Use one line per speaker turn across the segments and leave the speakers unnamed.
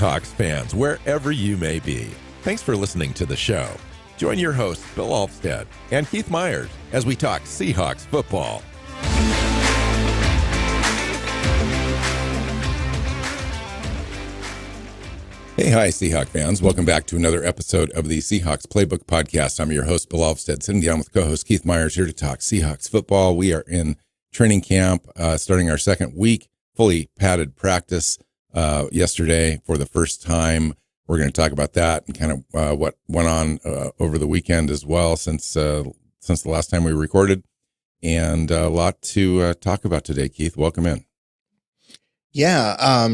Seahawks fans, wherever you may be. Thanks for listening to the show. Join your hosts, Bill Alvstad and Keith Myers, as we talk Seahawks football. Hey, hi, Seahawks fans. Welcome back to another episode of the Seahawks Playbook podcast. I'm your host, Bill Alvstad, sitting down with co-host Keith Myers here to talk Seahawks football. We are in training camp, starting our second week, fully padded practice yesterday for the first time. We're going to talk about that and kind of what went on over the weekend as well since the last time we recorded, and a lot to talk about today. Keith, welcome in.
Yeah,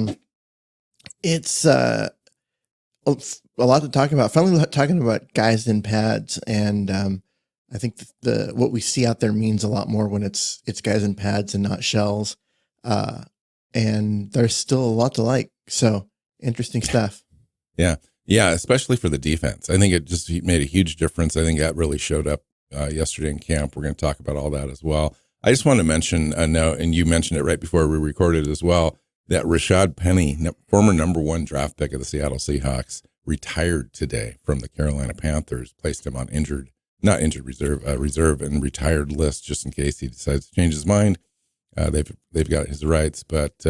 it's a lot to talk about. Finally, talking about guys in pads, and I think the what we see out there means a lot more when it's guys in pads and not shells. And there's still a lot to like. So interesting stuff. Yeah, especially for the defense. I think it just made a huge difference. I think that really showed up yesterday in camp. We're going to talk about all that as well. I just want to mention a note, and you mentioned it right before we recorded as well, that Rashad Penny, former number one draft pick of the Seattle Seahawks, retired today from the Carolina Panthers, placed him on reserve and retired list just in case he decides to change his mind. They've got his rights, but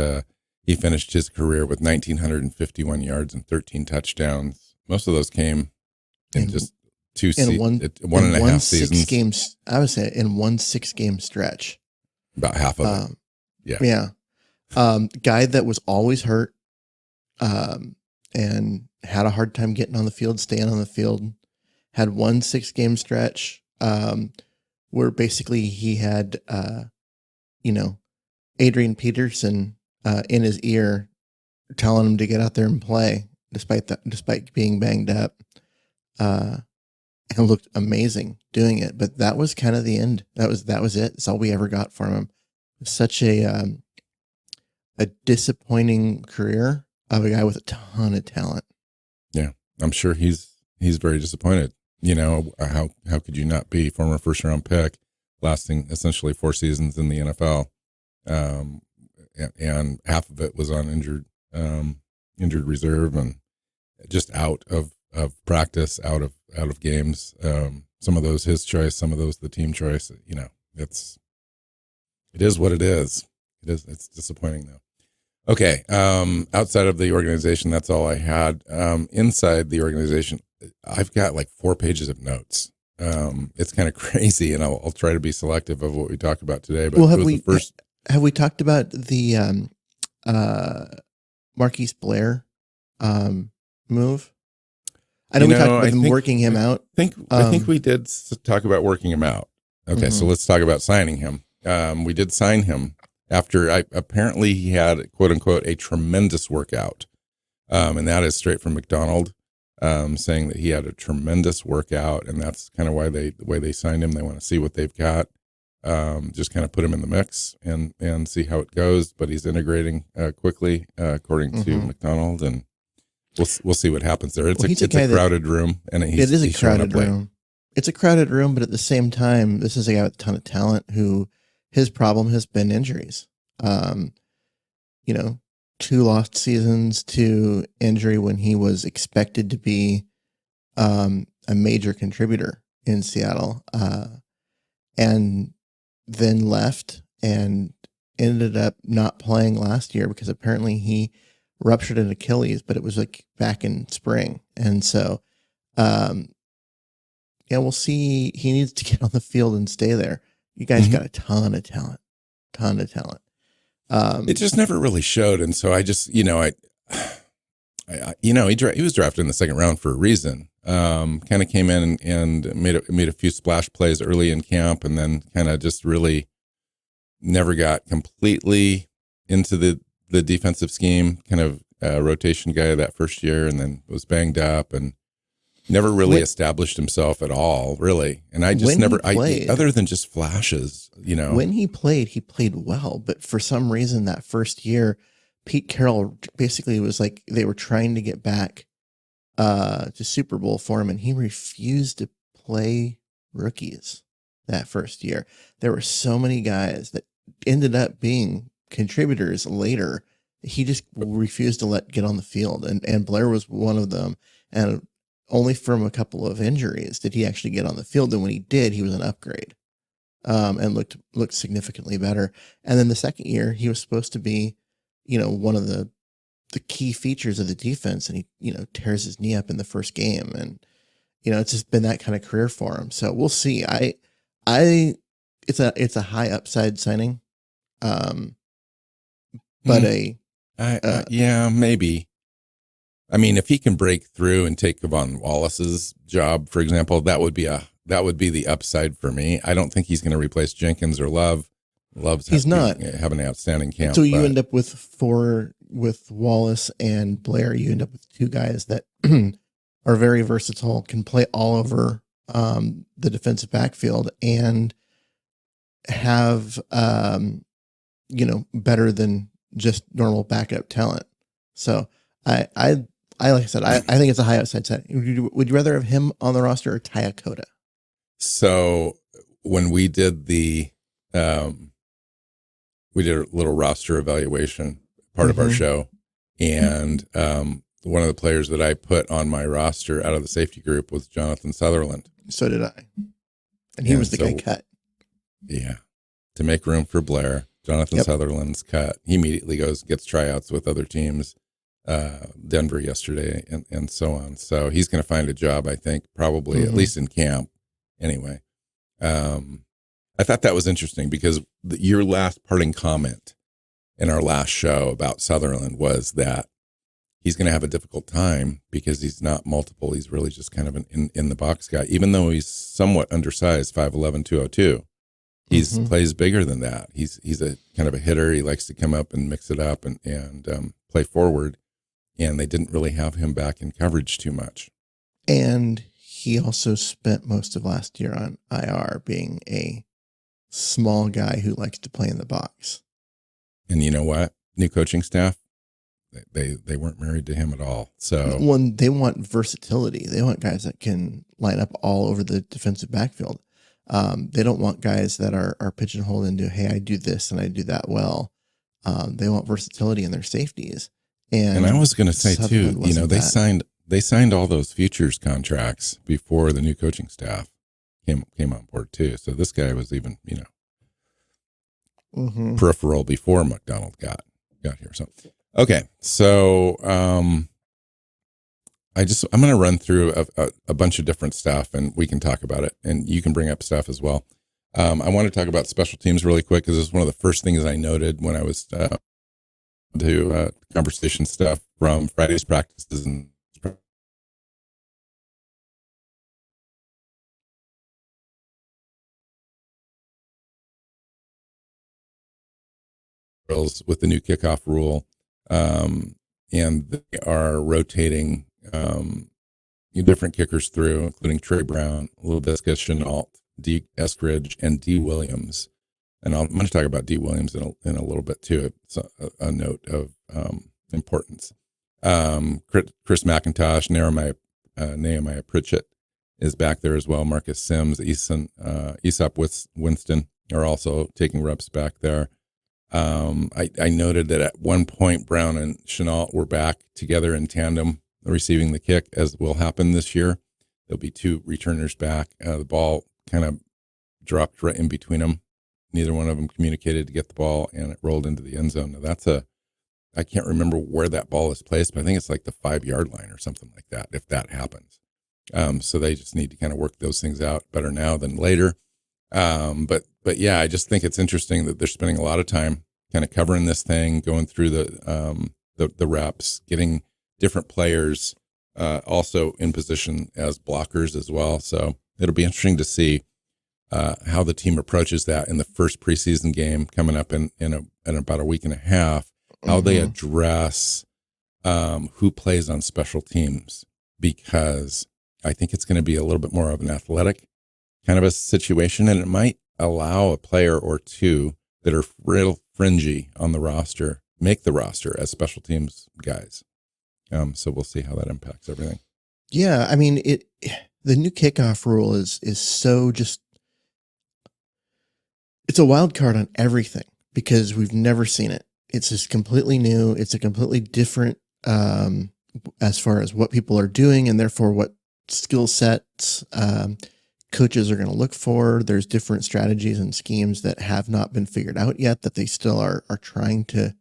he finished his career with 1,951 yards and 13 touchdowns. Most of those came in just one and a half seasons. 6 games, I would say in 1 6-game stretch.
About half of it.
Yeah. Guy that was always hurt and had a hard time getting on the field, staying on the field. Had 1 6-game stretch where basically he had, Adrian Peterson in his ear telling him to get out there and play despite being banged up, and looked amazing doing it. But that was kind of the end. That was it. That's all we ever got from him. Such a disappointing career of a guy with a ton of talent.
Yeah, I'm sure he's very disappointed. How could you not be? Former first round pick, lasting essentially 4 seasons in the NFL. And half of it was on injured reserve and just out of practice, out of games. Some of those his choice, some of those the team choice. It is what it is. It's disappointing though. Okay. Outside of the organization, that's all I had. Inside the organization, I've got like 4 pages of notes. It's kind of crazy, and I'll try to be selective of what we talk about today. But
have we talked about the Marquise Blair move? I know we talked about them working him out.
I think we did talk about working him out. Okay, So let's talk about signing him. We did sign him after apparently he had, quote unquote, a tremendous workout. And that is straight from McDonald, saying that he had a tremendous workout, and that's kind of the way they signed him. They want to see what they've got. Just kind of put him in the mix and see how it goes. But he's integrating quickly, according to McDonald, and we'll see what happens there. It's a crowded room, and it is a crowded room.
It's a crowded room, but at the same time, this is a guy with a ton of talent who his problem has been injuries. 2 lost seasons to injury when he was expected to be a major contributor in Seattle, and then left and ended up not playing last year because apparently he ruptured an Achilles, but it was like back in spring. And so, we'll see. He needs to get on the field and stay there. You guys got a ton of talent.
It just never really showed. And so I just, he was drafted in the second round for a reason. Kind of came in and made a few splash plays early in camp, and then kind of just really never got completely into the defensive scheme, kind of rotation guy that first year, and then was banged up and never really established himself at all, really. And I just other than just flashes,
When he played well, but for some reason that first year, Pete Carroll basically was like, they were trying to get back to Super Bowl for him, and he refused to play rookies that first year. There were so many guys that ended up being contributors later he just refused to get on the field, and Blair was one of them. And only from a couple of injuries did he actually get on the field. And when he did, he was an upgrade, and looked significantly better. And then the second year, he was supposed to be, one of the key features of the defense, and he, tears his knee up in the first game, and it's just been that kind of career for him. So we'll see. It's a high upside signing, but
yeah, maybe. I mean, if he can break through and take Kevon Wallace's job, for example, that would be the upside for me. I don't think he's going to replace Jenkins or Love. He's not having an outstanding camp.
So you end up with Wallace and Blair. You end up with two guys that are very versatile, can play all over the defensive backfield, and have better than just normal backup talent. So I like I said, I think it's a high upside set. Would you rather have him on the roster or Tyakota?
So when we did a little roster evaluation part of our show, and one of the players that I put on my roster out of the safety group was Jonathan Sutherland.
So did I. And he was the guy cut.
Yeah. To make room for Blair, Jonathan Sutherland's cut. He immediately gets tryouts with other teams, Denver yesterday, and so on. So he's going to find a job, I think, probably at least in camp. Anyway, I thought that was interesting because your last parting comment in our last show about Sutherland was that he's going to have a difficult time because he's not multiple. He's really just kind of an in the box guy, even though he's somewhat undersized, 5'11", 202. He's plays bigger than that. He's a kind of a hitter. He likes to come up and mix it up and play forward. And they didn't really have him back in coverage too much.
And he also spent most of last year on IR, being a small guy who likes to play in the box.
And you know what? New coaching staff, they weren't married to him at all. So
when they want versatility, they want guys that can line up all over the defensive backfield. They don't want guys that are pigeonholed into, hey, I do this and I do that well. They want versatility in their safeties. And
I was going to say too, they signed all those futures contracts before the new coaching staff came on board too. So this guy was even, peripheral before McDonald got here. So, okay. So, I'm going to run through a bunch of different stuff and we can talk about it and you can bring up stuff as well. I want to talk about special teams really quick because it's one of the first things I noted when I was to conversation stuff from Friday's practices and with the new kickoff rule, and they are rotating different kickers through, including Trey Brown, Laviska Shenault, D. Eskridge, and D. Williams. And I'm going to talk about D. Williams in a little bit too. It's a note of importance. Chris McIntosh, Nehemiah Pritchett is back there as well. Marcus Sims, Aesop Winston are also taking reps back there. I noted that at one point Brown and Shenault were back together in tandem receiving the kick, as will happen this year. There'll be two returners back. The ball kind of dropped right in between them. Neither one of them communicated to get the ball, and it rolled into the end zone. Now I can't remember where that ball is placed, but I think it's like the 5-yard line or something like that, if that happens. So they just need to kind of work those things out better now than later. But yeah, I just think it's interesting that they're spending a lot of time kind of covering this thing, going through the reps, getting different players also in position as blockers as well. So it'll be interesting to see how the team approaches that in the first preseason game coming up in about a week and a half, how they address who plays on special teams, because I think it's going to be a little bit more of an athletic kind of a situation, and it might allow a player or two that are real fringy on the roster make the roster as special teams guys. So we'll see how that impacts everything.
Yeah, I mean, the new kickoff rule is so just, it's a wild card on everything because we've never seen it. it's just completely new. It's a completely different as far as what people are doing, and therefore what skill sets coaches are going to look for. There's different strategies and schemes that have not been figured out yet that they still are trying to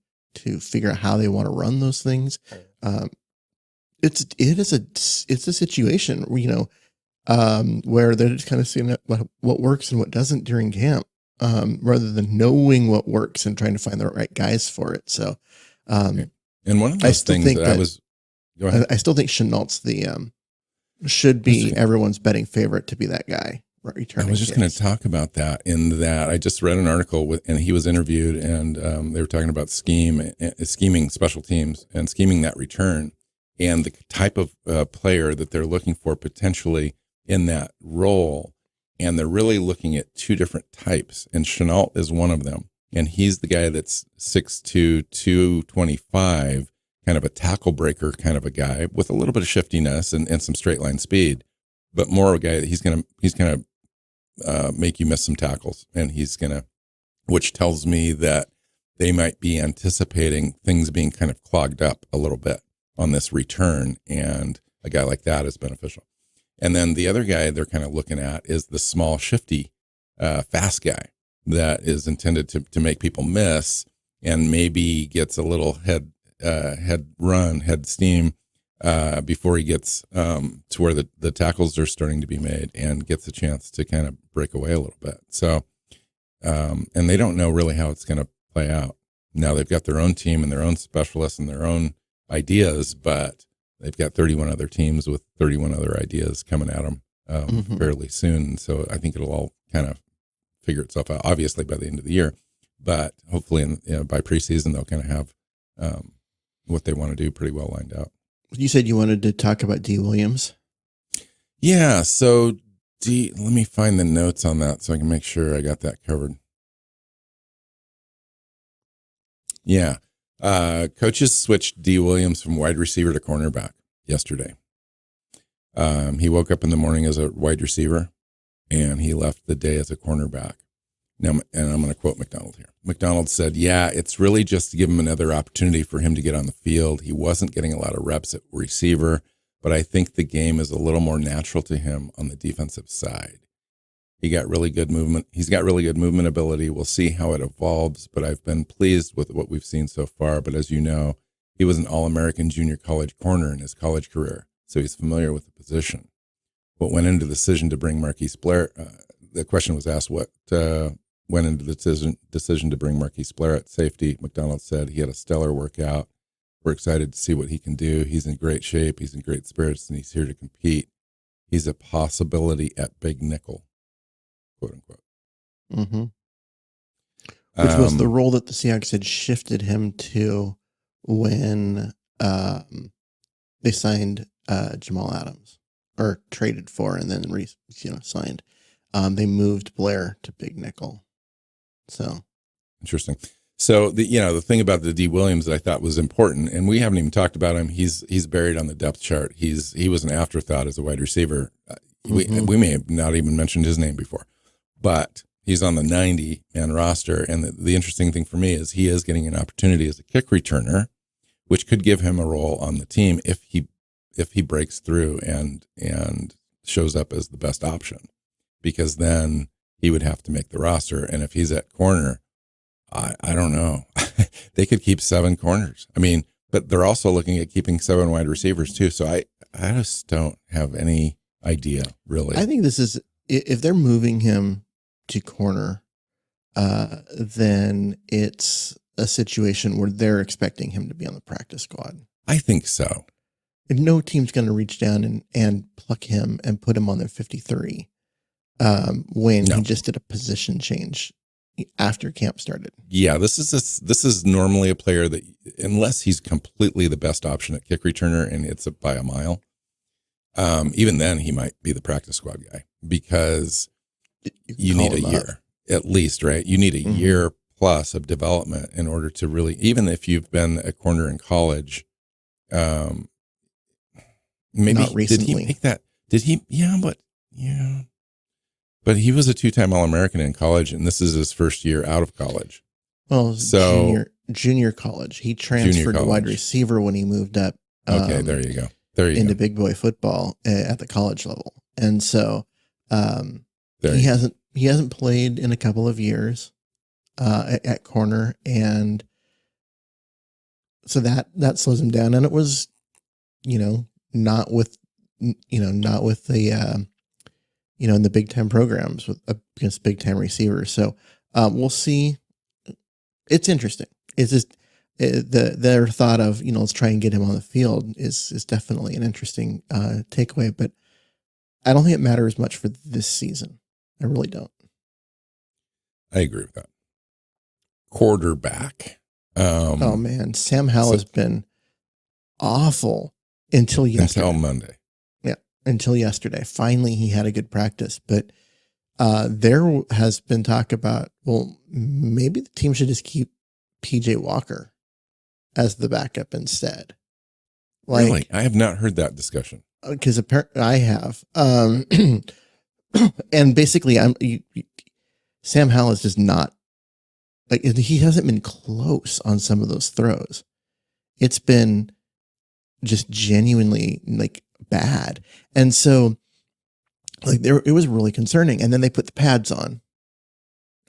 figure out how they want to run those things. It's a situation where, where they're just kind of seeing what works and what doesn't during camp, rather than knowing what works and trying to find the right guys for it. So,
and one of those things go ahead.
I still think Chenault's should be everyone's betting favorite to be that guy.
I was just going to talk about that. In that, I just read an article and he was interviewed, and they were talking about scheming special teams and scheming that return, and the type of player that they're looking for potentially in that role. And they're really looking at two different types, and Chenault is one of them. And he's the guy that's 6'2", 225, kind of a tackle breaker kind of a guy with a little bit of shiftiness and some straight line speed, but more of a guy that he's going to make you miss some tackles. And which tells me that they might be anticipating things being kind of clogged up a little bit on this return. And a guy like that is beneficial. And then the other guy they're kind of looking at is the small, shifty, fast guy that is intended to make people miss, and maybe gets a little head steam before he gets to where the tackles are starting to be made, and gets a chance to kind of break away a little bit. So, and they don't know really how it's going to play out. Now they've got their own team and their own specialists and their own ideas, but they've got 31 other teams with 31 other ideas coming at them fairly soon. So I think it'll all kind of figure itself out, obviously, by the end of the year. But hopefully by preseason, they'll kind of have what they want to do pretty well lined out.
You said you wanted to talk about D. Williams.
Yeah. So let me find the notes on that so I can make sure I got that covered. Yeah. Coaches switched D. Williams from wide receiver to cornerback yesterday. He woke up in the morning as a wide receiver, and he left the day as a cornerback. Now, and I'm going to quote McDonald here. McDonald said, "Yeah, it's really just to give him another opportunity for him to get on the field. He wasn't getting a lot of reps at receiver, but I think the game is a little more natural to him on the defensive side. He's got really good movement ability. We'll see how it evolves, but I've been pleased with what we've seen so far. But as you know, he was an All-American junior college corner in his college career, so he's familiar with the position. What went into the decision to bring Marquise Blair, the question was asked, what went into the decision to bring Marquise Blair at safety? McDonald said he had a stellar workout. We're excited to see what he can do. He's in great shape. He's in great spirits, and he's here to compete. He's a possibility at big nickel, quote unquote."
Mm-hmm. Which was the role that the Seahawks had shifted him to when they signed Jamal Adams, or traded for and then signed. They moved Blair to big nickel. So
interesting. So the thing about the D. Williams that I thought was important, and we haven't even talked about him. He's buried on the depth chart. He was an afterthought as a wide receiver. We may have not even mentioned his name before, but he's on the 90-man roster. And the interesting thing for me is he is getting an opportunity as a kick returner, which could give him a role on the team if he breaks through and shows up as the best option, because then he would have to make the roster. And if he's at corner, I don't know. They could keep 7 corners. I mean, but they're also looking at keeping 7 wide receivers too. So I just don't have any idea, really.
I think this is, if they're moving him to corner, then it's a situation where they're expecting him to be on the practice squad.
I think so.
And no team's going to reach down and pluck him and put him on their 53 when he just did a position change after camp started.
Yeah, this is normally a player that, unless he's completely the best option at kick returner and it's by a mile, even then he might be the practice squad guy, because you need a year at least, right? You need a year plus of development in order to really, even if you've been a corner in college, maybe
not recently.
Did he make that? Did he? Yeah. But he was a 2-time All-American in college, and this is his first year out of college.
Well, junior college. He transferred to wide receiver when he moved up.
Okay, there you go. There you
into
go.
big boy football at the college level, and so he hasn't played in a couple of years at corner, and so that slows him down. And it was, not with the in the Big Ten programs against Big Ten receivers. So we'll see. It's interesting. It's just their thought of, let's try and get him on the field is definitely an interesting takeaway, but I don't think it matters much for this season. I really don't.
I agree with that. Quarterback.
Oh man, Sam Howell has been awful until yesterday.
Until Monday.
Yeah, until yesterday. Finally, he had a good practice, but there has been talk about, well, maybe the team should just keep PJ Walker as the backup instead.
Really? I have not heard that discussion.
Because apparently I have. And basically, Sam Howell is just not, he hasn't been close on some of those throws. It's been just genuinely bad. And so it was really concerning. And then they put the pads on,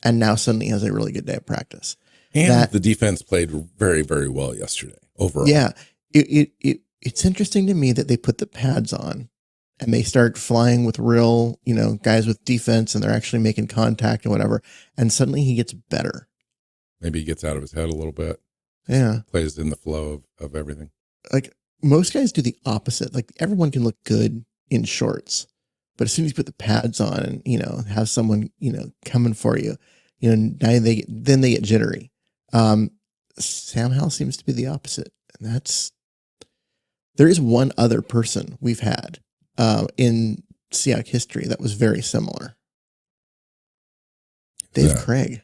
and now suddenly he has a really good day of practice.
And the defense played very, very well yesterday overall.
Yeah. It's interesting to me that they put the pads on and they start flying with real, guys with defense, and they're actually making contact and whatever. And suddenly he gets better.
Maybe he gets out of his head a little bit.
Yeah.
Plays in the flow of everything.
Most guys do the opposite. Everyone can look good in shorts, but as soon as you put the pads on and, have someone, coming for you, now they get jittery. Sam Howell seems to be the opposite. And there is one other person we've had in Seahawks history that was very similar. Dave Craig.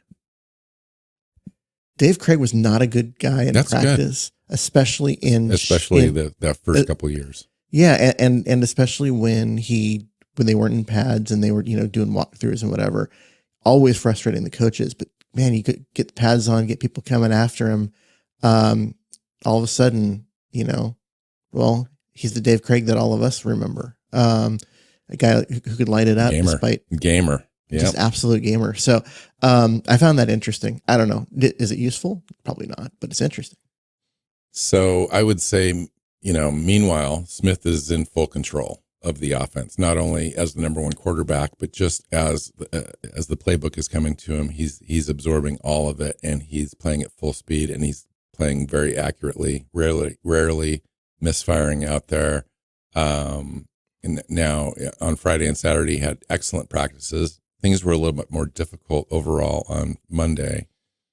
Dave Craig was not a good guy in practice, especially
that first couple of years.
Yeah, and especially when they weren't in pads and they were doing walkthroughs and whatever. Always frustrating the coaches, but man, you could get the pads on, get people coming after him. All of a sudden, well, he's the Dave Craig that all of us remember. A guy who could light it up,
gamer.
Just absolute gamer. So I found that interesting. I don't know. Is it useful? Probably not, but it's interesting.
So I would say, meanwhile, Smith is in full control of the offense, not only as the number one quarterback, but just as the playbook is coming to him, he's absorbing all of it, and he's playing at full speed, and he's playing very accurately, rarely misfiring out there. And now on Friday and Saturday, he had excellent practices. Things were a little bit more difficult overall on Monday.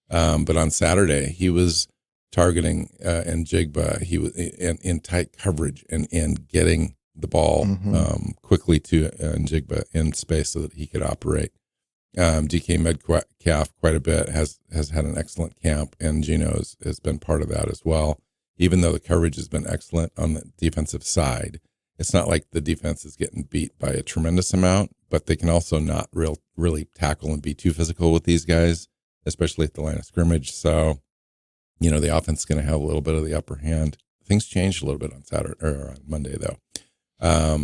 But on Saturday, he was targeting Njigba. He was in tight coverage and getting the ball quickly to Njigba in space so that he could operate. DK Metcalf quite a bit has had an excellent camp, and Gino has been part of that as well. Even though the coverage has been excellent on the defensive side, it's not like the defense is getting beat by a tremendous amount, but they can also not really tackle and be too physical with these guys, especially at the line of scrimmage. So, the offense is going to have a little bit of the upper hand. Things changed a little bit on Saturday or on Monday, though.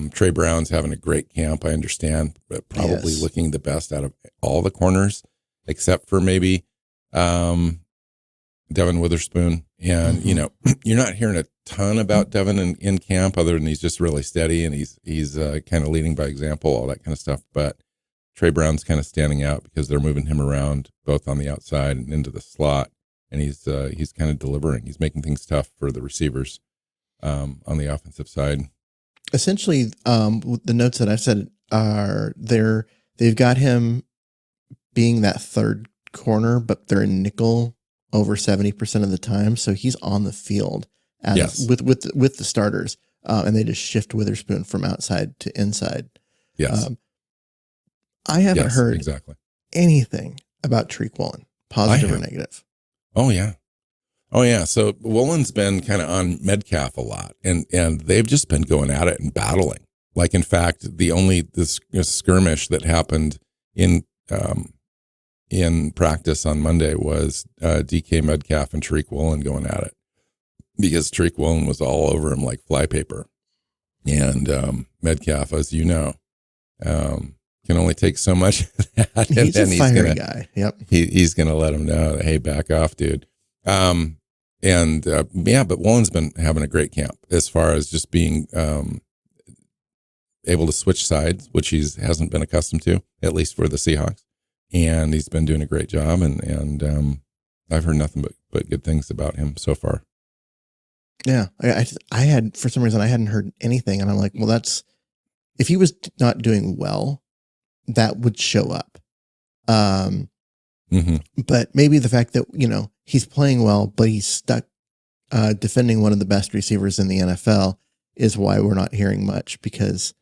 Trey Brown's having a great camp, I understand, but probably looking the best out of all the corners, except for maybe Devin Witherspoon. And, you're not hearing a ton about Devin in camp, other than he's just really steady and he's kind of leading by example, all that kind of stuff. But Trey Brown's kind of standing out because they're moving him around both on the outside and into the slot. And he's kind of delivering. He's making things tough for the receivers on the offensive side.
Essentially, the notes that I've said are they've got him being that third corner, but they're in nickel over 70% of the time. So he's on the field with the starters, and they just shift Witherspoon from outside to inside.
Yes.
I haven't heard anything about Tariq Woolen, positive or negative.
Oh yeah. So Woolen's been kind of on Metcalf a lot, and they've just been going at it and battling. In fact, this skirmish that happened in in practice on Monday was DK Metcalf and Tariq Woolen going at it, because Tariq Woolen was all over him like flypaper. And Metcalf, as you know, can only take so much of that.
He's a fiery guy. Yep.
He's going to let him know that, hey, back off, dude. But Woolen's been having a great camp as far as just being able to switch sides, which he hasn't been accustomed to, at least for the Seahawks. And he's been doing a great job. And I've heard nothing but good things about him so far.
Yeah. I had, for some reason, I hadn't heard anything. And I'm like, well, if he was not doing well, that would show up. But maybe the fact that, he's playing well, but he's stuck defending one of the best receivers in the NFL is why we're not hearing much, because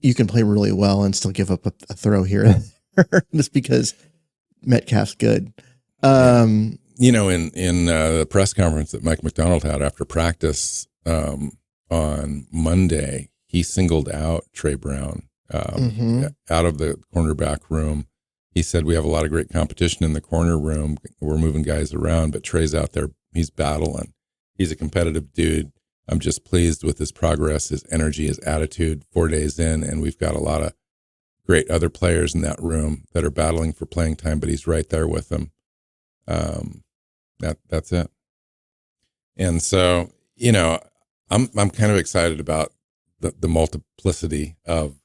you can play really well and still give up a throw here and there just because Metcalf's good.
In the press conference that Mike McDonald had after practice on Monday, he singled out Trey Brown out of the cornerback room. He said, we have a lot of great competition in the corner room. We're moving guys around, but Trey's out there. He's battling. He's a competitive dude. I'm just pleased with his progress, his energy, his attitude 4 days in. And we've got a lot of great other players in that room that are battling for playing time, but he's right there with them. That's it. And so, I'm kind of excited about the multiplicity of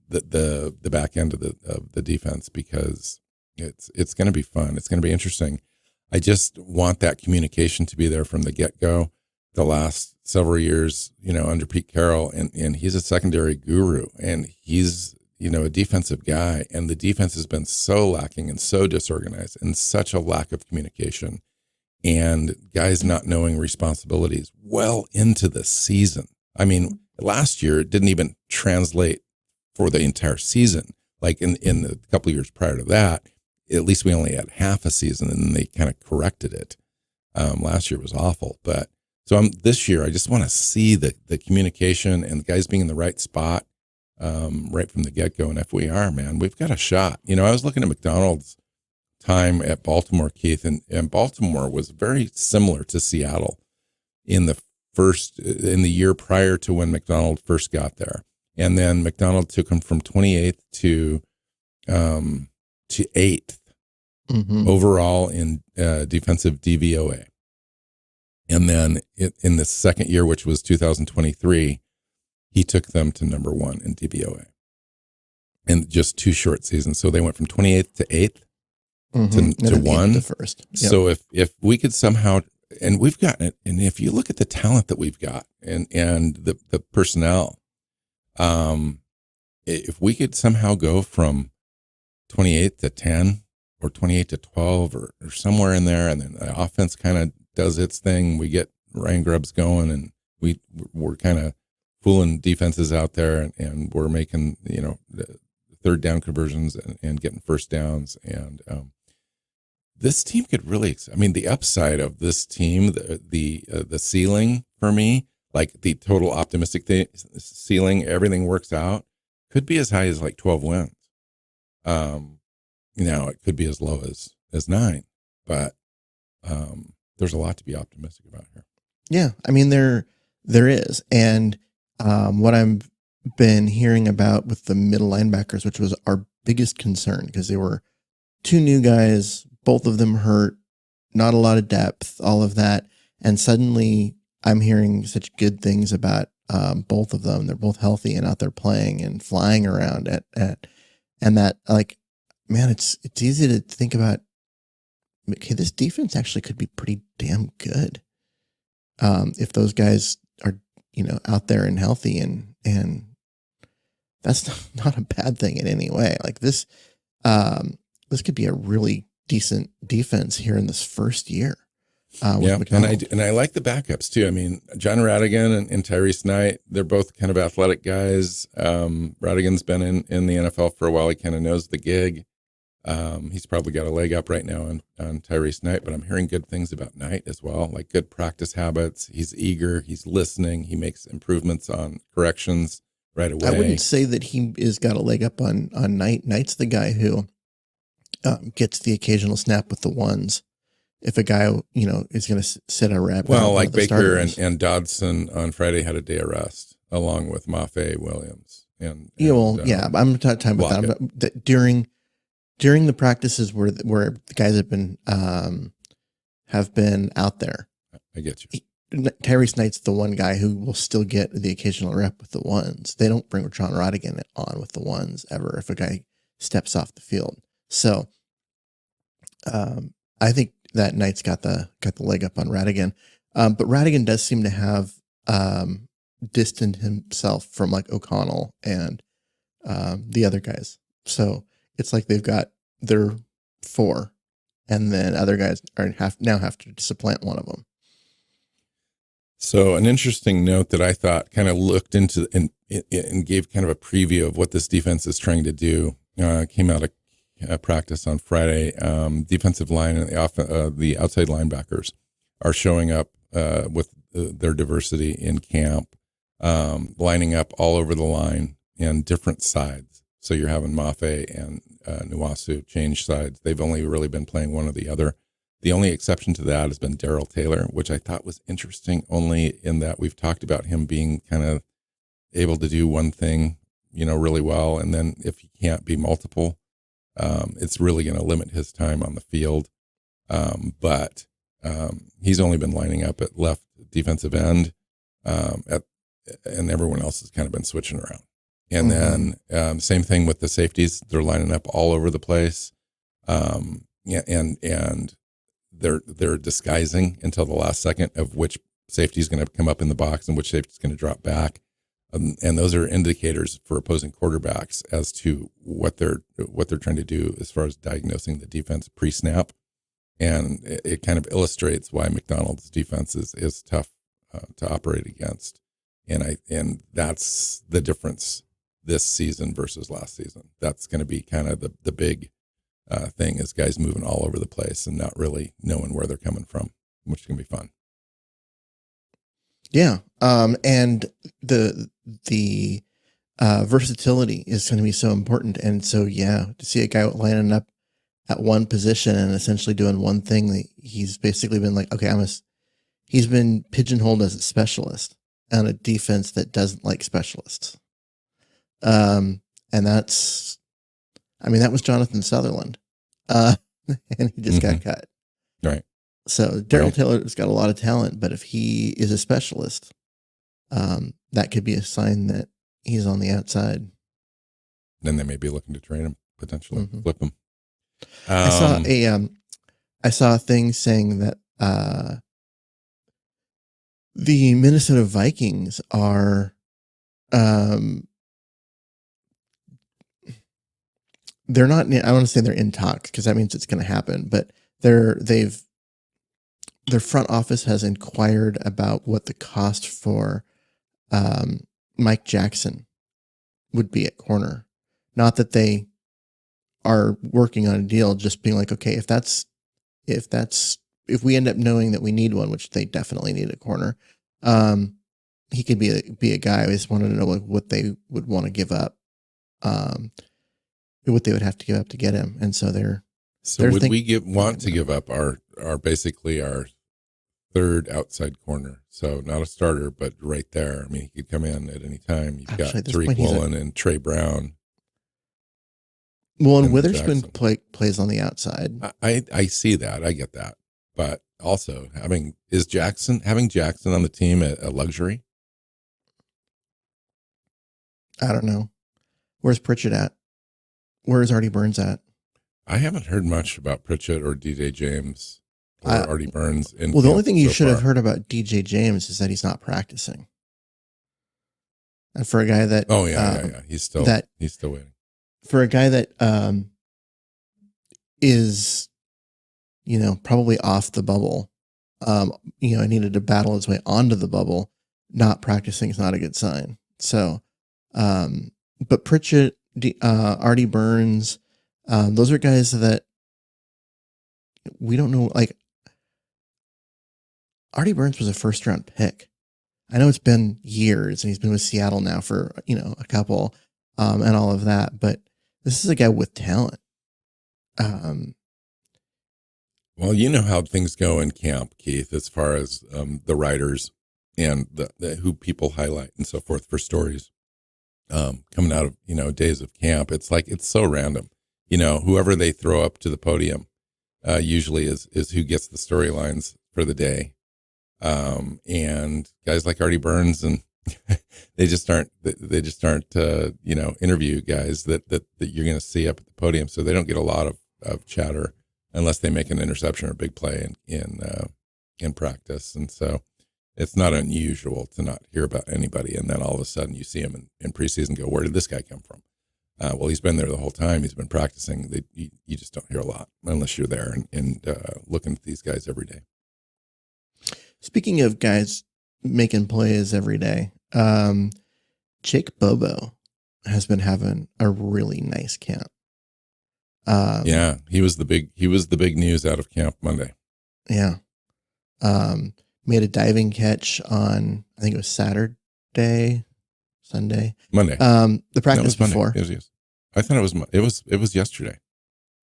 the back end of the defense, because it's going to be fun. It's going to be interesting. I just want that communication to be there from the get-go. The last several years, under Pete Carroll, and he's a secondary guru, and he's, a defensive guy, and the defense has been so lacking and so disorganized and such a lack of communication, and guys not knowing responsibilities well into the season. I mean, last year it didn't even translate for the entire season. Like in the couple of years prior to that, at least we only had half a season, and then they kind of corrected it. Last year was awful, but this year I just want to see the communication and the guys being in the right spot right from the get-go. And if we are, man, we've got a shot. I was looking at McDonald's time at Baltimore, Keith, and Baltimore was very similar to Seattle in the year prior to when McDonald first got there. And then McDonald took him from 28th to 8th overall in defensive DVOA. And then in the second year, which was 2023, he took them to number 1 in DVOA in just 2 short seasons. So they went from 28th to 8th to 1.
To first. Yep. So
if we could somehow, and we've gotten it, and if you look at the talent that we've got and the personnel, if we could somehow go from 28 to 10 or 28 to 12 or somewhere in there, and then the offense kind of does its thing, we get Ryan Grubbs going, and we're kind of fooling defenses out there, and we're making, the third down conversions and getting first downs. And this team could really, the upside of this team, the ceiling for me, like the total optimistic ceiling, everything works out, could be as high as like 12 wins. It could be as low as 9, but there's a lot to be optimistic about here.
Yeah, there is. And what I've been hearing about with the middle linebackers, which was our biggest concern, because they were 2 new guys, both of them hurt, not a lot of depth, all of that. And suddenly I'm hearing such good things about both of them. They're both healthy and out there playing and flying around and that, like, man, it's easy to think about, okay, this defense actually could be pretty damn good if those guys are, out there and healthy, and that's not a bad thing in any way. Like this could be a really decent defense here in this first year.
Yeah, and I like the backups too. John Radigan and Tyrese Knight, they're both kind of athletic guys. Radigan's been in the NFL for a while. He kind of knows the gig. He's probably got a leg up right now on Tyrese Knight, but I'm hearing good things about Knight as well, like good practice habits. He's eager, he's listening, he makes improvements on corrections right away.
I wouldn't say that he is got a leg up on Knight. Knight's the guy who gets the occasional snap with the ones. If a guy, is going to sit a rep.
Well, like Baker and Dodson on Friday had a day of rest, along with Maffei, Williams, and
I'm talking about that. During the practices where the guys have been out there.
I get you.
Tyrese Knight's the one guy who will still get the occasional rep with the ones. They don't bring John Rodigan on with the ones ever if a guy steps off the field. So I think that Knight's got the leg up on Radigan. But Radigan does seem to have distanced himself from like O'Connell and the other guys. So it's like they've got their 4, and then other guys have to supplant one of them.
So an interesting note that I thought kind of looked into and gave kind of a preview of what this defense is trying to do came out of practice on Friday. Defensive line and the outside linebackers are showing up with their diversity in camp, lining up all over the line and different sides. So you're having Maffei and Nuwasu change sides. They've only really been playing one or the other. The only exception to that has been Darrell Taylor, which I thought was interesting only in that we've talked about him being kind of able to do one thing, really well. And then if he can't be multiple, it's really going to limit his time on the field. But he's only been lining up at left defensive end, and everyone else has kind of been switching around. And then same thing with the safeties. They're lining up all over the place. And they're disguising until the last second of which safety is going to come up in the box and which safety is going to drop back. And those are indicators for opposing quarterbacks as to what they're trying to do as far as diagnosing the defense pre-snap. And it kind of illustrates why McDonald's defense is tough to operate against. And that's the difference this season versus last season. That's going to be kind of the big thing, is guys moving all over the place and not really knowing where they're coming from, which is going to be fun.
Yeah. And the versatility is going to be so important. And so, to see a guy lining up at one position and essentially doing one thing, that he's basically been like, okay, he's been pigeonholed as a specialist on a defense that doesn't like specialists. And that was Jonathan Sutherland. And he just got cut.
Right.
So Darrell Taylor's got a lot of talent, but if he is a specialist, that could be a sign that he's on the outside.
Then they may be looking to trade him, potentially flip him.
I saw a thing saying that the Minnesota Vikings are they're not. I want to say they're in talks because that means it's going to happen. But their front office has inquired about what the cost for Mike Jackson would be at corner. Not that they are working on a deal, just being like, okay, if we end up knowing that we need one, which they definitely need a corner, he could be a guy. I just wanted to know what they would want to give up. What they would have to give up to get him, and so they're.
Would we want to give up our basically our third outside corner? So not a starter, but right there. I mean, he could come in at any time. You've got Tariq Woolen and Trey Brown.
Well, and Witherspoon plays on the outside.
I see that. I get that, but also having Jackson on the team a luxury?
I don't know. Where's Pritchett at? Where is Artie Burns at?
I haven't heard much about Pritchett or DJ James or Artie Burns.
The only thing you should have heard about DJ James is that he's not practicing. And for a guy that he's still waiting. For a guy that is, probably off the bubble, needed to battle his way onto the bubble. Not practicing is not a good sign. So, but Pritchett, Artie Burns, those are guys that we don't know. Like Artie Burns was a first-round pick. I know it's been years, and he's been with Seattle now for a couple, and all of that. But this is a guy with talent. Um,
Well, you know how things go in camp, Keith, as far as the writers and the who people highlight and so forth for stories coming out of, days of camp. It's like, it's so random. Whoever they throw up to the podium usually is who gets the storylines for the day. And guys like Artie Burns and they just aren't interview guys that you're going to see up at the podium. So they don't get a lot of chatter unless they make an interception or a big play in practice. And so it's not unusual to not hear about anybody. And then all of a sudden you see him in preseason and go, where did this guy come from? Well, he's been there the whole time. He's been practicing. You just don't hear a lot unless you're there and looking at these guys every day.
Speaking of guys making plays every day, Jake Bobo has been having a really nice camp.
Yeah, he was the big news out of camp Monday.
Yeah. Made a diving catch on, I think it was Sunday.
Monday.
The practice before.
Yes. I thought it was yesterday.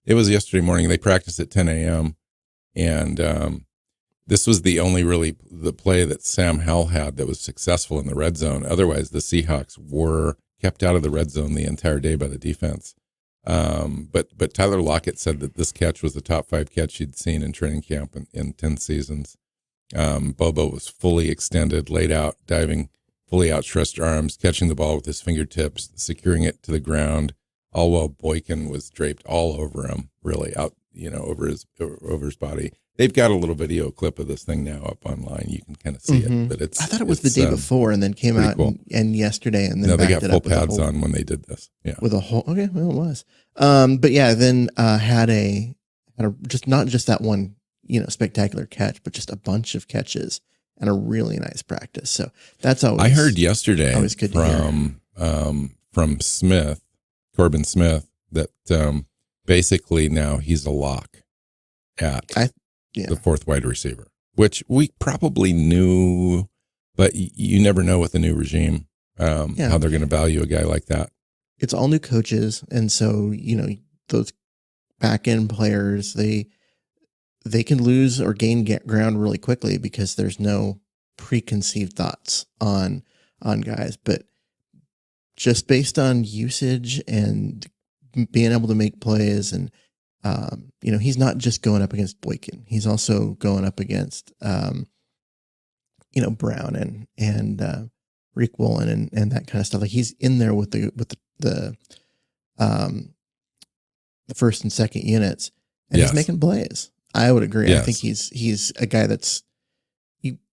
It was yesterday morning. They practiced at 10 a.m. And this was the play that Sam Howell had that was successful in the red zone. Otherwise, the Seahawks were kept out of the red zone the entire day by the defense. But Tyler Lockett said that this catch was the top 5 catch he'd seen in training camp in 10 seasons. Bobo was fully extended, laid out, diving, fully outstretched arms, catching the ball with his fingertips, securing it to the ground, all while Boykin was draped all over him, really out, over his body. They've got a little video clip of this thing now up online. You can kind of see it, but I
thought it was the day before and then came out cool. and yesterday and then
no, they got full pads on when they did this. Yeah.
With a whole, okay, well it was. But yeah, then had a just not just that one, spectacular catch, but just a bunch of catches and a really nice practice. So that's always,
I heard yesterday
always good from
Corbin Smith, that basically now he's a lock at the 4th wide receiver, which we probably knew, but you never know with the new regime how they're going to value a guy like that.
It's all new coaches, and so those back end players they can lose or gain ground really quickly because there's no preconceived thoughts on guys, but just based on usage and being able to make plays and he's not just going up against Boykin. He's also going up against, Brown and Rick Woolen and that kind of stuff. Like he's in there with the first and second units, and he's making plays. I would agree. Yes. I think he's a guy that's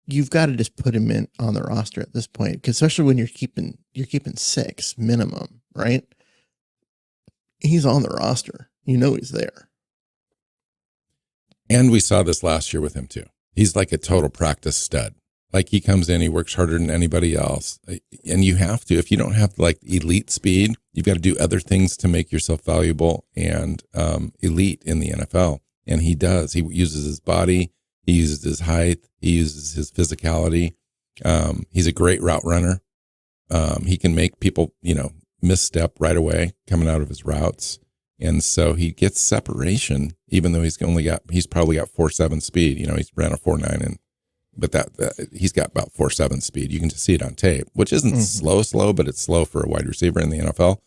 you've got to just put him on the roster at this point, because especially when you're keeping 6 minimum, right? He's on the roster. He's there.
And we saw this last year with him too. He's like a total practice stud. Like he comes in, he works harder than anybody else. And you have to, if you don't have like elite speed, you've got to do other things to make yourself valuable and elite in the NFL. And he does. He uses his body. He uses his height. He uses his physicality. He's a great route runner. He can make people, misstep right away coming out of his routes. And so he gets separation, even though he's probably got 4.7 speed. He's ran a 4.9, but that he's got about 4.7 speed. You can just see it on tape, which isn't slow, but it's slow for a wide receiver in the NFL.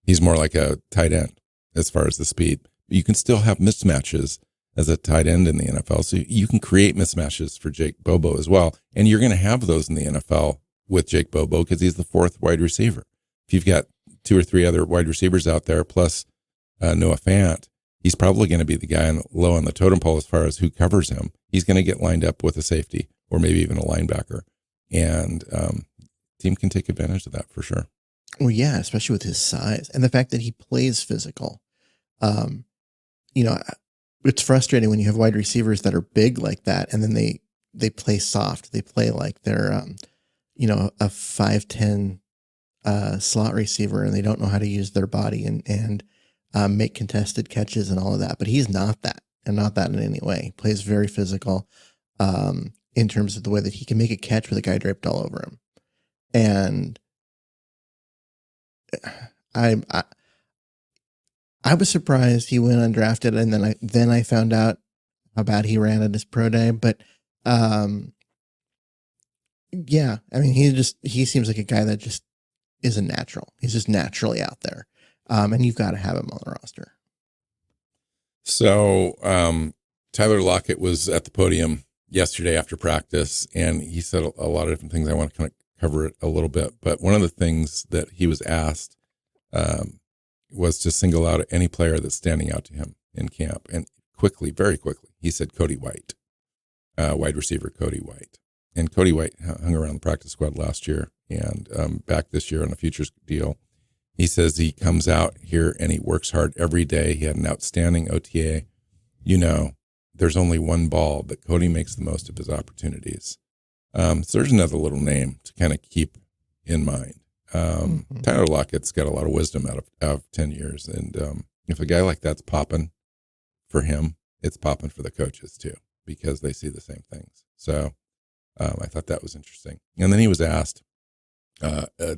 He's more like a tight end as far as the speed. You can still have mismatches as a tight end in the NFL. So you can create mismatches for Jake Bobo as well. And you're going to have those in the NFL with Jake Bobo because he's the 4th wide receiver. If you've got 2 or 3 other wide receivers out there, plus Noah Fant, he's probably going to be the guy low on the totem pole as far as who covers him. He's going to get lined up with a safety or maybe even a linebacker. And team can take advantage of that for sure.
Well, yeah, especially with his size and the fact that he plays physical. It's frustrating when you have wide receivers that are big like that, and then they play soft. They play like they're, a 5'10" slot receiver, and they don't know how to use their body and make contested catches and all of that. But he's not that, and not that in any way. He plays very physical in terms of the way that he can make a catch with a guy draped all over him. And I was surprised he went undrafted, and then I found out how bad he ran at his pro day. But yeah, I mean, he seems like a guy that just is a natural. He's just naturally out there, and you've got to have him on the roster.
So Tyler Lockett was at the podium yesterday after practice, and he said a lot of different things. I want to kind of cover it a little bit, but one of the things that he was asked was to single out any player that's standing out to him in camp, and very quickly, he said Cody White, wide receiver Cody White. And Cody White hung around the practice squad last year and back this year on a futures deal. He says he comes out here and he works hard every day. He had an outstanding OTA. There's only one ball, but Cody makes the most of his opportunities. So there's another little name to kind of keep in mind. Tyler Lockett's got a lot of wisdom out of 10 years. And if a guy like that's popping for him, it's popping for the coaches too, because they see the same things. So I thought that was interesting. And then he was asked,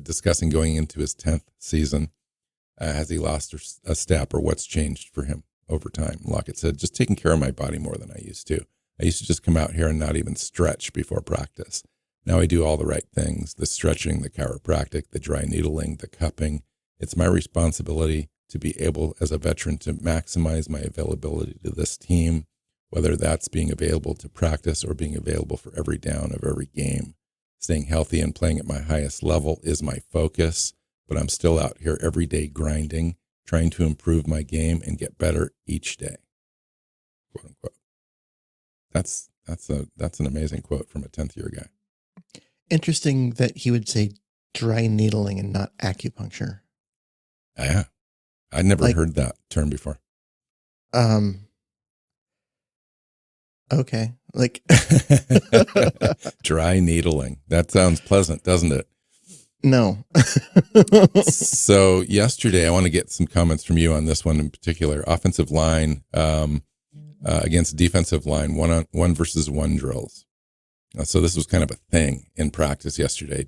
discussing going into his 10th season, has he lost a step or what's changed for him over time? Lockett said, just taking care of my body more than I used to. I used to just come out here and not even stretch before practice. Now I do all the right things, the stretching, the chiropractic, the dry needling, the cupping. It's my responsibility to be able, as a veteran, to maximize my availability to this team, whether that's being available to practice or being available for every down of every game. Staying healthy and playing at my highest level is my focus, but I'm still out here every day grinding, trying to improve my game and get better each day, quote unquote. That's an amazing quote from a 10th year guy.
Interesting that he would say dry needling and not acupuncture.
Yeah. I'd never heard that term before.
Okay.
Dry needling. That sounds pleasant, doesn't it?
No.
So yesterday, I want to get some comments from you on this one in particular. Offensive line against defensive line, one versus one drills. So this was kind of a thing in practice yesterday.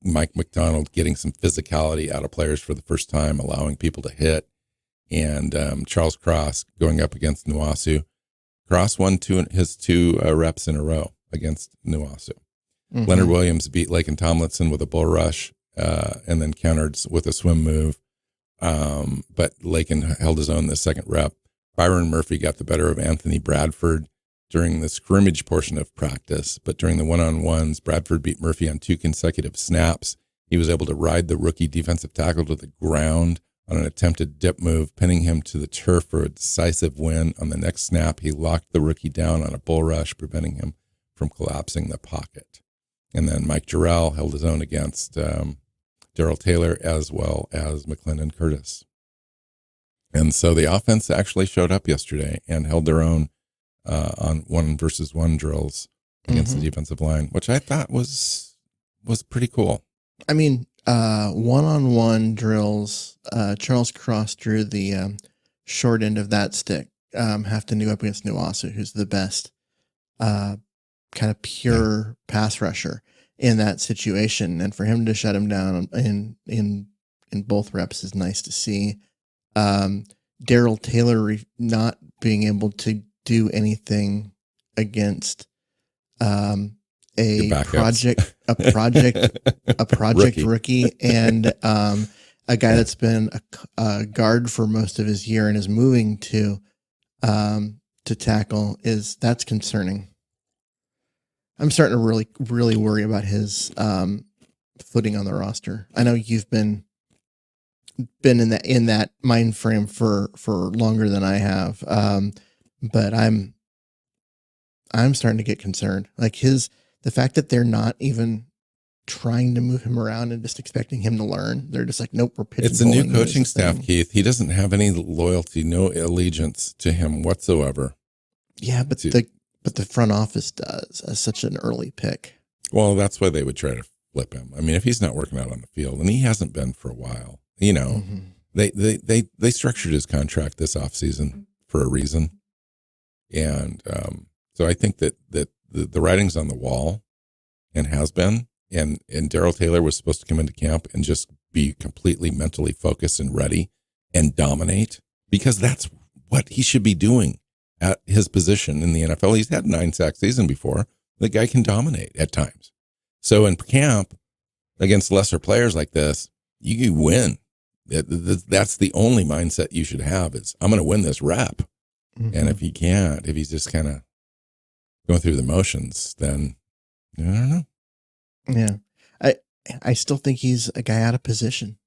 Mike McDonald getting some physicality out of players for the first time, allowing people to hit, and Charles Cross going up against Nuwasu. Cross won his two reps in a row against Nuwasu. Mm-hmm. Leonard Williams beat Laken Tomlinson with a bull rush and then countered with a swim move. But Laken held his own the second rep. Byron Murphy got the better of Anthony Bradford during the scrimmage portion of practice. But during the one-on-ones, Bradford beat Murphy on 2 consecutive snaps. He was able to ride the rookie defensive tackle to the ground on an attempted dip move, pinning him to the turf for a decisive win. On the next snap, he locked the rookie down on a bull rush, preventing him from collapsing the pocket. And then Mike Jarrell held his own against Darrell Taylor as well as McClendon Curtis. And so the offense actually showed up yesterday and held their own on 1 versus 1 drills against the defensive line, which I thought was pretty cool.
I mean, one-on-one drills, Charles Cross drew the short end of that stick, have to up against Nuwasu, who's the best kind of pure pass rusher in that situation. And for him to shut him down in both reps is nice to see. Darrell Taylor not being able to do anything against a project rookie and a guy that's been a guard for most of his year and is moving to tackle that's concerning. I'm starting to really, really worry about his footing on the roster. I know you've been in that mind frame for longer than I have, but I'm starting to get concerned. Like the fact that they're not even trying to move him around and just expecting him to learn. They're just like, nope, we're pitching.
It's a new coaching staff, Keith. He doesn't have any loyalty, no allegiance to him whatsoever.
Yeah, but the front office does as such an early pick.
Well, that's why they would try to flip him. I mean, if he's not working out on the field, and he hasn't been for a while, they structured his contract this offseason for a reason. And so I think that the writing's on the wall and has been. And Darrell Taylor was supposed to come into camp and just be completely mentally focused and ready and dominate. because that's what he should be doing at his position in the NFL. He's had 9 sack season before. The guy can dominate at times. So in camp against lesser players like this, you can win. That's the only mindset you should have is I'm going to win this rep. Mm-hmm. And if he can't, if he's just kind of going through the motions, then I don't know.
Yeah. I still think he's a guy out of position.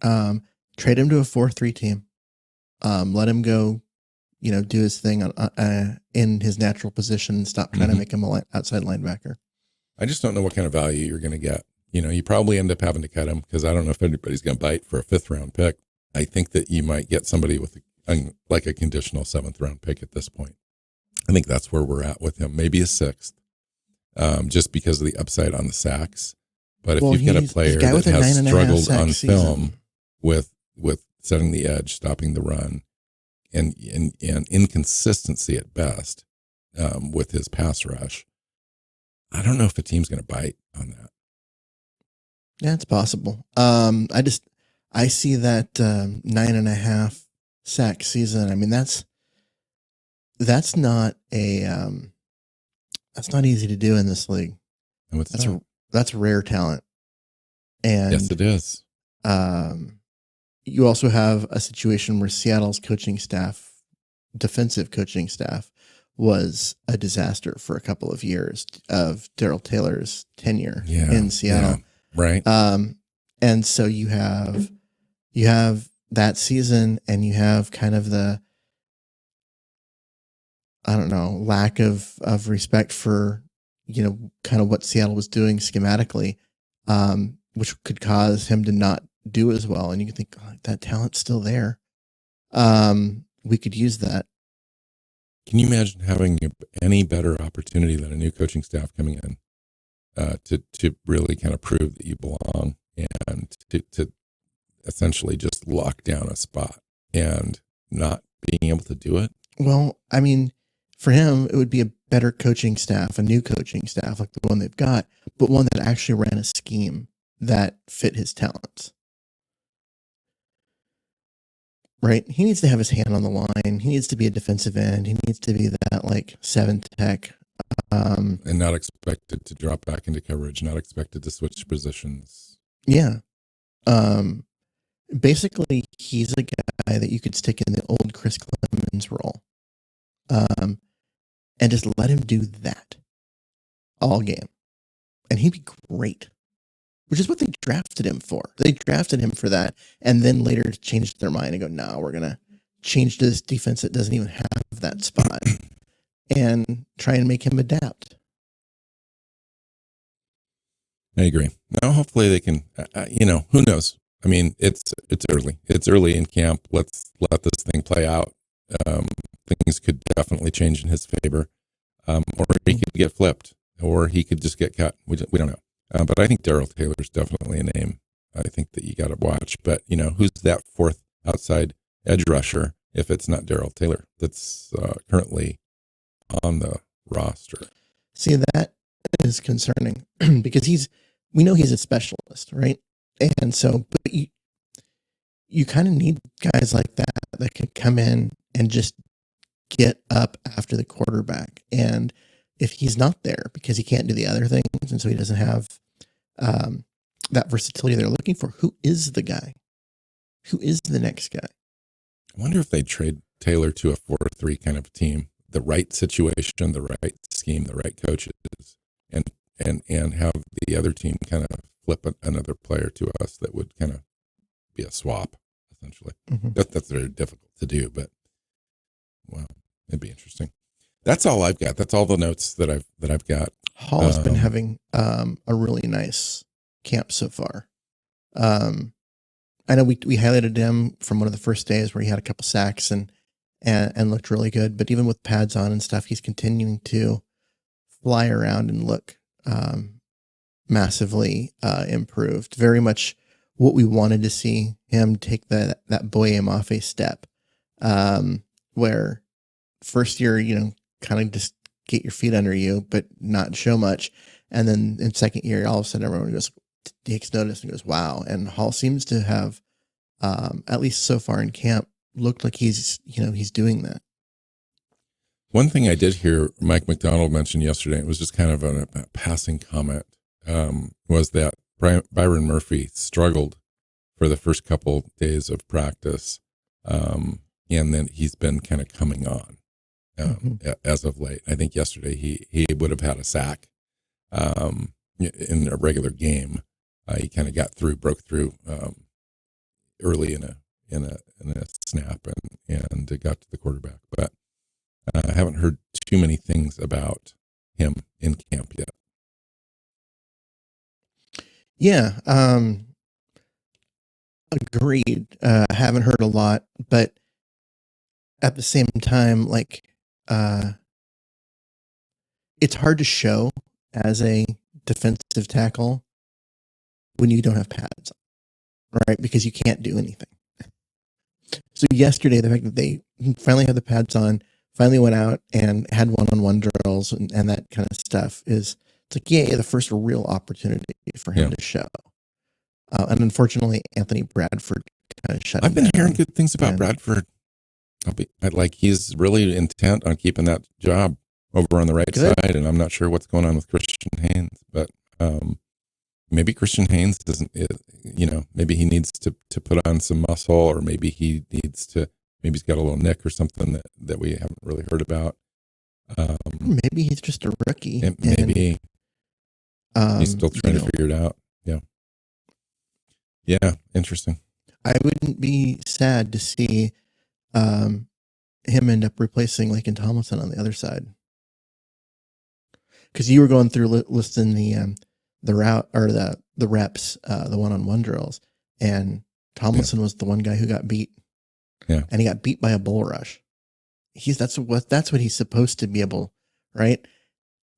Trade him to a 4-3 team. Let him go, do his thing in his natural position and stop trying to make him an outside linebacker.
I just don't know what kind of value you're going to get. You probably end up having to cut him because I don't know if anybody's going to bite for a 5th round pick. I think that you might get somebody with like a conditional 7th round pick at this point. I think that's where we're at with him. Maybe a 6th, just because of the upside on the sacks. But if you've got a player that has struggled on film with setting the edge, stopping the run, and inconsistency at best with his pass rush, I don't know if a team's going to bite on that.
Yeah, it's possible. I see that 9.5 sack season. I mean, that's not that's not easy to do in this league.
No,
that's rare talent. And
yes, it is.
You also have a situation where Seattle's defensive coaching staff, was a disaster for a couple of years of Darrell Taylor's tenure in Seattle.
Yeah. Right.
And so you have that season, and you have kind of the, I don't know, lack of respect for, kind of what Seattle was doing schematically, which could cause him to not do as well. And you can think, oh, that talent's still there. We could use that.
Can you imagine having any better opportunity than a new coaching staff coming in to really kind of prove that you belong and to essentially just lock down a spot and not being able to do it?
Well, I mean, for him, it would be a better coaching staff, a new coaching staff like the one they've got, but one that actually ran a scheme that fit his talents. Right? He needs to have his hand on the line. He needs to be a defensive end. He needs to be that like 7 tech.
And not expected to drop back into coverage, not expected to switch positions.
Yeah. Basically, he's a guy that you could stick in the old Chris Clemens role. And just let him do that all game. And he'd be great. Which is what they drafted him for. They drafted him for that, and then later changed their mind and go, no, we're going to change to this defense that doesn't even have that spot and try and make him adapt.
I agree. Now, hopefully they can, who knows? I mean, it's early. It's early in camp. Let's let this thing play out. Things could definitely change in his favor, or he could get flipped, or he could just get cut. We don't know. But I think Darrell Taylor's definitely a name I think that you got to watch. But, who's that 4th outside edge rusher if it's not Darrell Taylor that's currently on the roster?
See, that is concerning because we know he's a specialist, right? And so, but you kind of need guys like that can come in and just get up after the quarterback. And if he's not there because he can't do the other things, and so he doesn't have that versatility they're looking for, who is the guy? Who is the next guy?
I wonder if they trade Taylor to a 4-3 kind of team, the right situation, the right scheme, the right coaches, and have the other team kind of flip another player to us that would kind of be a swap, essentially. Mm-hmm. That's very difficult to do, but well, it'd be interesting. That's all I've got. That's all the notes that I've got.
Hall has been having a really nice camp so far. I know we highlighted him from one of the first days where he had a couple sacks and looked really good. But even with pads on and stuff, he's continuing to fly around and look massively improved. Very much what we wanted to see him take that Boye Mafe step, where first year, kind of just get your feet under you, but not show much. And then in second year, all of a sudden everyone just takes notice and goes, wow. And Hall seems to have, at least so far in camp, looked like he's doing that.
One thing I did hear Mike McDonald mention yesterday, it was just kind of a passing comment, was that Byron Murphy struggled for the first couple days of practice, and then he's been kind of coming on as of late. I think yesterday he would have had a sack in a regular game. He kind of broke through early in a snap and got to the quarterback, but I haven't heard too many things about him in camp yet.
Yeah, agreed. Haven't heard a lot, but at the same time, like, it's hard to show as a defensive tackle when you don't have pads on, right? Because you can't do anything. So yesterday, the fact that they finally had the pads on, finally went out and had one-on-one drills and that kind of stuff it's like, yay, the first real opportunity for him to show. And unfortunately, Anthony Bradford kind of shut him
I've been
down.
hearing good things about Bradford. He's really intent on keeping that job over on the right side, and I'm not sure what's going on with Christian Haynes, but maybe Christian Haynes doesn't, maybe he needs to put on some muscle, or maybe he's got a little nick or something that we haven't really heard about.
Maybe he's just a rookie.
Maybe he's still trying to figure it out. Yeah. Yeah. Interesting.
I wouldn't be sad to see him end up replacing Laken Tomlinson on the other side. Because you were going through listing the route or the reps, the one-on-one drills, and Tomlinson was the one guy who got beat.
Yeah,
and he got beat by a bull rush. That's what he's supposed to be able, right?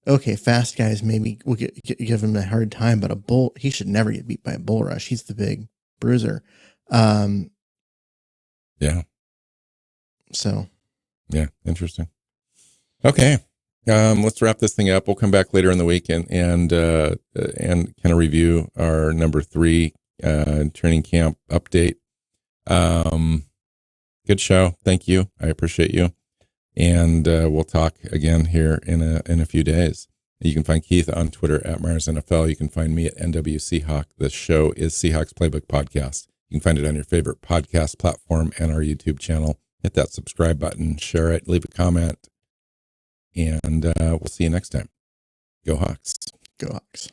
Okay, fast guys maybe will give him a hard time, but he should never get beat by a bull rush. He's the big bruiser.
Yeah.
So.
Yeah, interesting. Okay. Let's wrap this thing up. We'll come back later in the week and kind of review our number 3 training camp update. Good show. Thank you. I appreciate you. And we'll talk again here in a few days. You can find Keith on Twitter at Myers NFL. You can find me at NW Seahawk. The show is Seahawks Playbook Podcast. You can find it on your favorite podcast platform and our YouTube channel. Hit that subscribe button, share it, leave a comment, and we'll see you next time. Go Hawks.
Go Hawks.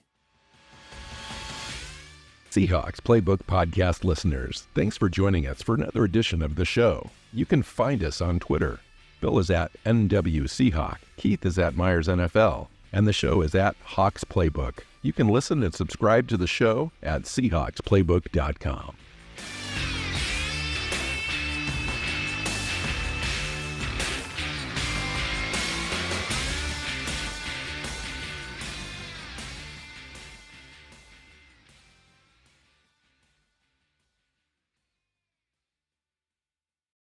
Seahawks Playbook Podcast listeners, thanks for joining us for another edition of the show. You can find us on Twitter. Bill is at NW Seahawk, Keith is at Myers NFL, and the show is at Hawks Playbook. You can listen and subscribe to the show at SeahawksPlaybook.com.